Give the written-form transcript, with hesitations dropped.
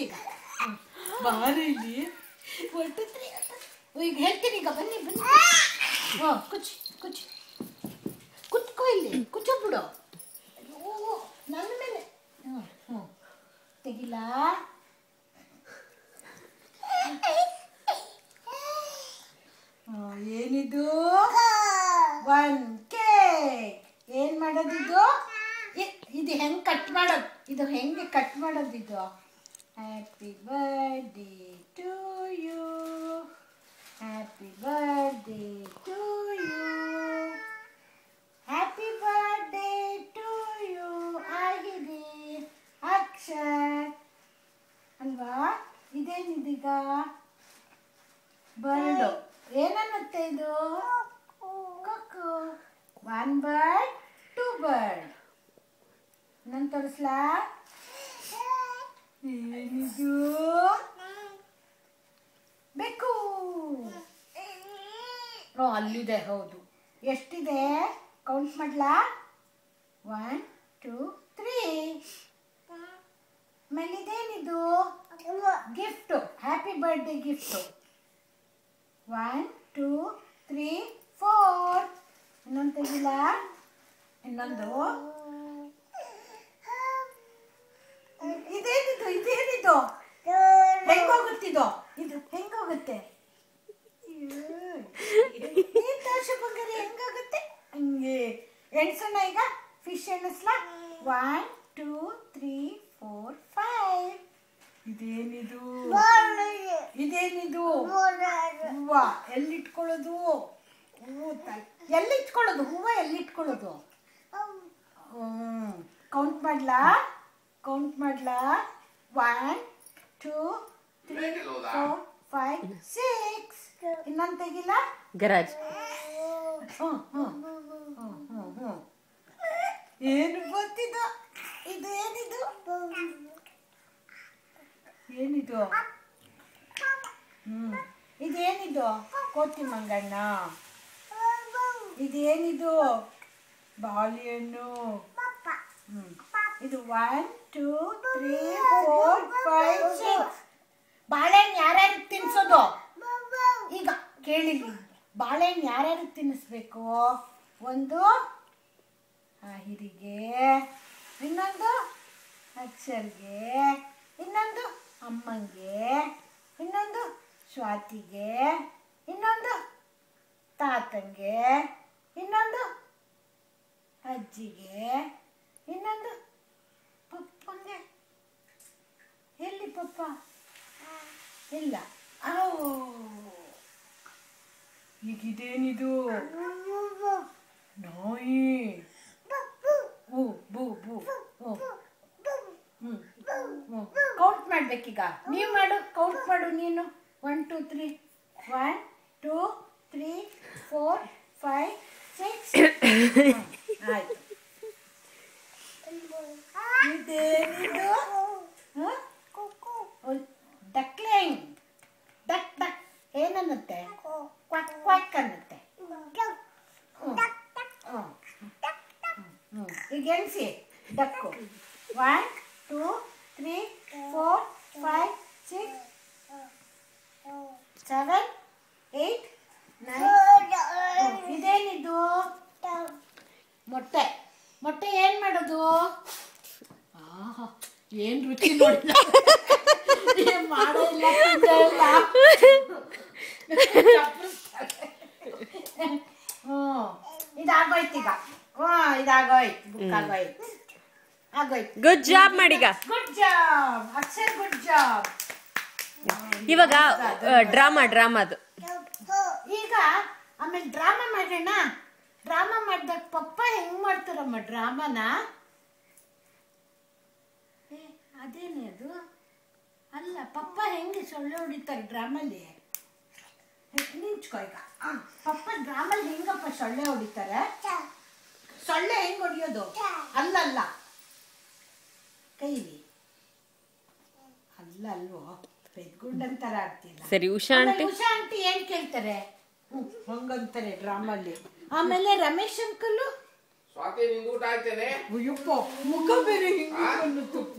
ಕುಚ್ಚೀಗ ಬಾರಿ ಇಲ್ಲಿ ಹೊರಟಿದ್ರಿ ಈಗ ಹೇಳ್ತೀನಿ ಈಗ ಬನ್ನಿ ಬನ್ನಿ ಕುಚ್ಚಿ ಕುಚ್ಚಿ ಕುತ್ಕೋ ಇಲ್ಲಿ ಕುಚ್ಚು ಬಿಡು ಅಯ್ಯೋ ನನ್ನ ಮೇಲೆ ತೆಗಿಲಾ ಏನಿದು ಒನ್ ಕೇಕ್ ಏನ್ ಮಾಡೋದಿದು ಇದು ಹೆಂಗೆ ಕಟ್ ಮಾಡೋದು ಇದು ಹೆಂಗೆ ಕಟ್ ಮಾಡೋದು ಇದು happy birthday to you happy birthday to you happy birthday to you ಆಗಿದೆ ಅಕ್ಷರ್ ಅಲ್ವಾ ಇದೇನಿದೀಗ ಬರ್ಡು ಏನನ್ನುತ್ತೆ ಇದು ಕೊಕ್ಕು ಒನ್ ಬರ್ಡ್ ಟು ಬರ್ಡ್ ನಾನು ತೋರಿಸ್ಲಾ ಏನಿದು ಬೇಕು ಅಲ್ಲಿದೆ ಹೌದು ಎಷ್ಟಿದೆ ಕೌಂಟ್ ಮಾಡ್ಲಾ 1 2 3 ಆಮೇಲೆ ಇದೇನಿದು ಗಿಫ್ಟು ಹ್ಯಾಪಿ ಬರ್ಡೇ ಗಿಫ್ಟು 1 2 3 4 ಇನ್ನೊಂದು ತೆಗಿಲ್ಲ ಇನ್ನೊಂದು ಇದೇನಿದು ಇದೇನಿದು ಹೆಂಗೋಗುತ್ತಿದು ಇದು ಹೆಂಗೋಗುತ್ತೆ ಬಂಗಾರಿ ಹೆಂಗೋಗುತ್ತೆ ಹಂಗೆ ಎಣ್ಸೋಣ ಈಗ ಫಿಶ್ ಎಣಿಸ್ಲಾ 1 2 3 4 5 ಇದೇನಿದು ಇದೇನಿದು ಹೂವ ಎಲ್ಲಿಟ್ಕೊಳ್ಳೋದು ಎಲ್ಲಿಟ್ಕೊಳ್ಳೋದು ಹೂವ ಎಲ್ಲಿಟ್ಕೊಳ್ಳೋದು ಕೌಂಟ್ ಮಾಡ್ಲಾ 1 2 3 4 5 6 ಇನ್ನೊಂದು ತೆಗಿಲ್ಲ ಗರಾಜ್ ಏನು ಗೊತ್ತಿದ್ದು ಇದು ಏನಿದು ಏನಿದು ಇದೇನಿದು ಕೋತಿ ಮಂಗಣ್ಣ ಇದೇನಿದು ಬಾಳೆಹಣ್ಣು ಇದು 1 2 3 4 5 6 ಬಾಳೆಹಣ್ಣು ಯಾರ್ಯಾರು ತಿನ್ಸೋದು ಈಗ ಕೇಳಿ ಬಾಳೆಹಣ್ಣು ಯಾರ್ಯಾರು ತಿನ್ನಿಸ್ಬೇಕು ಒಂದು ಹಿರಿಗೆ ಇನ್ನೊಂದು ಅಕ್ಷರ್ಗೆ ಇನ್ನೊಂದು ಅಮ್ಮಂಗೆ ಇನ್ನೊಂದು ಸ್ವಾತಿಗೆ ಇನ್ನೊಂದು ತಾತಂಗೆ ಇನ್ನೊಂದು ಅಜ್ಜಿಗೆ ಇನ್ನೊಂದು ಪಪ್ಪಂಗೆ ಎಲ್ಲಿ ಪಪ್ಪ ಇಲ್ಲ ಈಗಿದೇನಿದು ನಾಯಿ ಬೂ ಬೂ ಬೂ ಕೌಂಟ್ ಮಾಡ್ಬೇಕೀಗ ನೀವು ಮಾಡು ಕೌಂಟ್ ಮಾಡು ನೀನು 1 2 3 1 2 3 4 5 6 ಆಯ್ತು ಇದೇನಿದು duckling duck duck ಏನನ್ನುತ್ತೆ quack quack ಅನ್ನುತ್ತೆ ಈಗ ಎಣಿಸಿ ಡಕ್ಕು 1 2 3 4 5 6 7 8 9 ಇದೇನಿದು ಮೊಟ್ಟೆ ಮೊಟ್ಟೆ ಏನ್ ಮಾಡೋದು ಏನ್ ರುಚಿ ನೋಡಿಲ್ಲ ಮಾಡಿಲ್ಲ ಇದಾಗೋಯ್ತು ಈಗ ಇದಾಗೋಯ್ತು ಬುಕ್ ಆಗೋಯ್ತು ಆಗೋಯ್ತು ಗುಡ್ ಜಾಬ್ ಮಾಡೀಗ good job Akshar good job ಇವಾಗ ಡ್ರಾಮಾದು ಈಗ ಆಮೇಲೆ ಡ್ರಾಮಾ ಮಾಡೋಣ ಡ್ರಾಮಾ ಮಾಡಿದಾಗ ಪಪ್ಪ ಹೆಂಗ್ ಮಾಡ್ತಾರಮ್ಮ ಡ್ರಾಮಾನ ಅದೇನೇ ಅದು ಅಲ್ಲ ಪಪ್ಪ ಹೆಂಗೆ ಸೊಳ್ಳೆ ಹೊಡಿತಾರೆ ಡ್ರಾಮಲ್ಲಿ ನಿಂಚ್ಕೋ ಈಗ ಪಪ್ಪ ಡ್ರಾಮಲ್ಲಿ ಹೆಂಗಪ್ಪ ಸೊಳ್ಳೆ ಹೊಡಿತಾರೆ ಸೊಳ್ಳೆ ಹೆಂಗ್ ಹೊಡಿಯೋದು ಅಲ್ಲಲ್ಲ ಕೈಲಿ ಅಲ್ಲ ಅಲ್ವೋ ಪೆದ್ಗುಂಡಂತರ ಆಡ್ತಿಲ್ಲ ಸರಿ ಉಷಾ ಆಂಟಿ ಏನ್ ಕೇಳ್ತಾರೆ ಹಂಗಂತಾರೆ ಡ್ರಾಮಲ್ಲಿ ಆಮೇಲೆ ರಮೇಶ್ ಅಂಕಲ್ ಸ್ವಾತಿ ನಿಂದು ಊಟ ಆಯ್ತೇನೆ ಅಯ್ಯಪ್ಪ ಮುಖ ಬೇರೆ ಹಿಂಗೆ ಬಂದುತ್ತಪ್ಪ